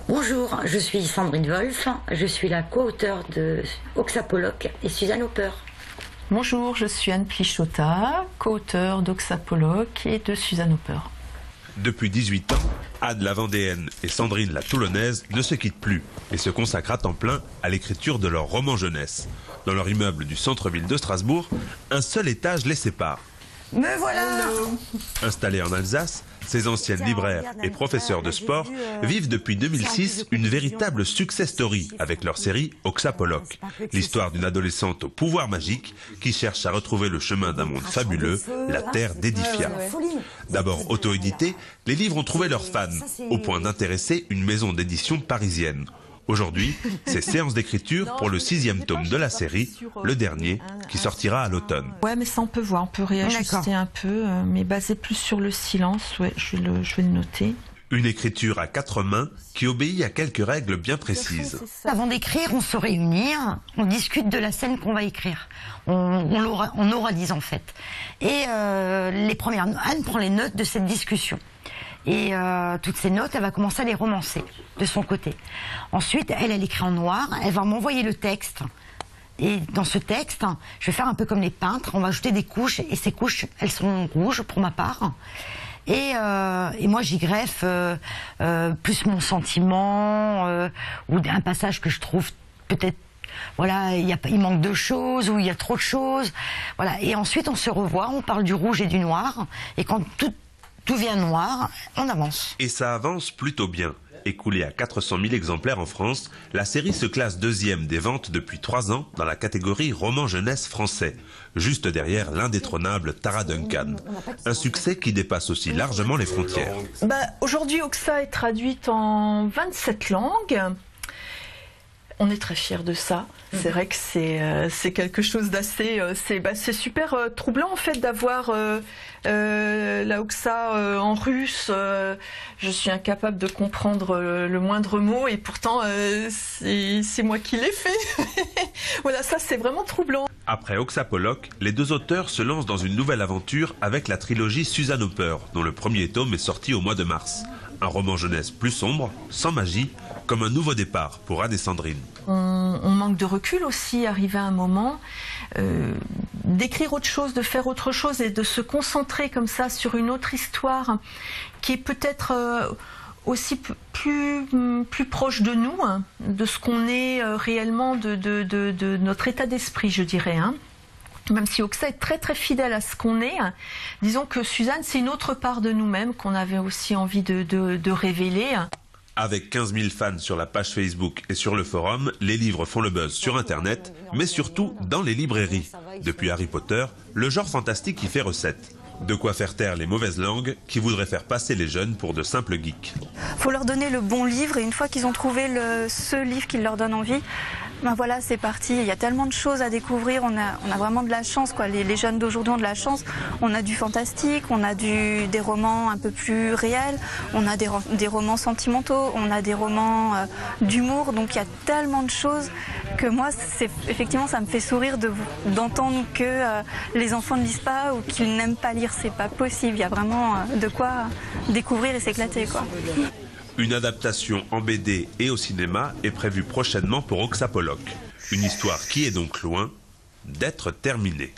Bonjour, je suis Sandrine Wolf, je suis la co-auteure de Oxapoloc et Suzanne Hopper. Bonjour, je suis Anne Plichota, co-auteure d'Oxapoloc et de Suzanne Hopper. Depuis 18 ans, Anne la Vendéenne et Sandrine la Toulonnaise ne se quittent plus et se consacrent à temps plein à l'écriture de leur roman jeunesse. Dans leur immeuble du centre-ville de Strasbourg, un seul étage les sépare. Me voilà! Installés en Alsace, ces anciennes libraires et professeurs de sport vivent depuis 2006 une véritable success story avec leur série Oxapoloc, l'histoire d'une adolescente au pouvoir magique qui cherche à retrouver le chemin d'un monde fabuleux, la terre d'Edifia. D'abord auto-édités, les livres ont trouvé leurs fans, au point d'intéresser une maison d'édition parisienne. Aujourd'hui, c'est séance d'écriture pour le 6e tome de la série, le dernier, qui sortira à l'automne. Ouais, mais ça on peut voir, on peut réajuster un peu, mais basé plus sur le silence, ouais, je vais le noter. Une écriture à 4 mains qui obéit à quelques règles bien précises. Avant d'écrire, on se réunit, on discute de la scène qu'on va écrire. On oralise en fait. Et Anne prend les notes de cette discussion. Et toutes ces notes, elle va commencer à les romancer de son côté. Ensuite, elle écrit en noir, elle va m'envoyer le texte. Et dans ce texte, je vais faire un peu comme les peintres, on va ajouter des couches, et ces couches, elles sont rouges pour ma part. Et moi, j'y greffe plus mon sentiment, ou un passage que je trouve peut-être, voilà, il manque de choses, ou il y a trop de choses. Voilà. Et ensuite, on se revoit, on parle du rouge et du noir, et quand tout vient noir, on avance. Et ça avance plutôt bien. Écoulée à 400 000 exemplaires en France, la série se classe 2e des ventes depuis 3 ans dans la catégorie roman jeunesse français, juste derrière l'indétrônable Tara Duncan. Un succès qui dépasse aussi largement les frontières. Aujourd'hui, Oxa est traduite en 27 langues. On est très fiers de ça. C'est vrai que c'est quelque chose d'assez... c'est super troublant en fait d'avoir la Oxa en russe. Je suis incapable de comprendre le moindre mot et pourtant c'est moi qui l'ai fait. Voilà, ça c'est vraiment troublant. Après Oxapoloc, les deux auteurs se lancent dans une nouvelle aventure avec la trilogie Suzanne Hopper, dont le premier tome est sorti au mois de mars. Un roman jeunesse plus sombre, sans magie, comme un nouveau départ pour Anne et Sandrine. On manque de recul aussi, arrivé à un moment, d'écrire autre chose, de faire autre chose et de se concentrer comme ça sur une autre histoire qui est peut-être aussi plus proche de nous, hein, de ce qu'on est réellement, de notre état d'esprit, je dirais. Hein. Même si Oxa est très très fidèle à ce qu'on est, disons que Suzanne, c'est une autre part de nous-mêmes qu'on avait aussi envie de révéler. Avec 15 000 fans sur la page Facebook et sur le forum, les livres font le buzz sur Internet, mais surtout dans les librairies. Depuis Harry Potter, le genre fantastique y fait recette. De quoi faire taire les mauvaises langues qui voudraient faire passer les jeunes pour de simples geeks. Faut leur donner le bon livre et une fois qu'ils ont trouvé ce livre qui leur donne envie, ben voilà, c'est parti. Il y a tellement de choses à découvrir. On a vraiment de la chance, quoi. Les jeunes d'aujourd'hui ont de la chance. On a du fantastique, on a des romans un peu plus réels, on a des romans sentimentaux, on a des romans d'humour. Donc il y a tellement de choses que moi, effectivement, ça me fait sourire d'entendre que les enfants ne lisent pas ou qu'ils n'aiment pas lire. C'est pas possible. Il y a vraiment de quoi découvrir et s'éclater, quoi. Une adaptation en BD et au cinéma est prévue prochainement pour Oxapoloc. Une histoire qui est donc loin d'être terminée.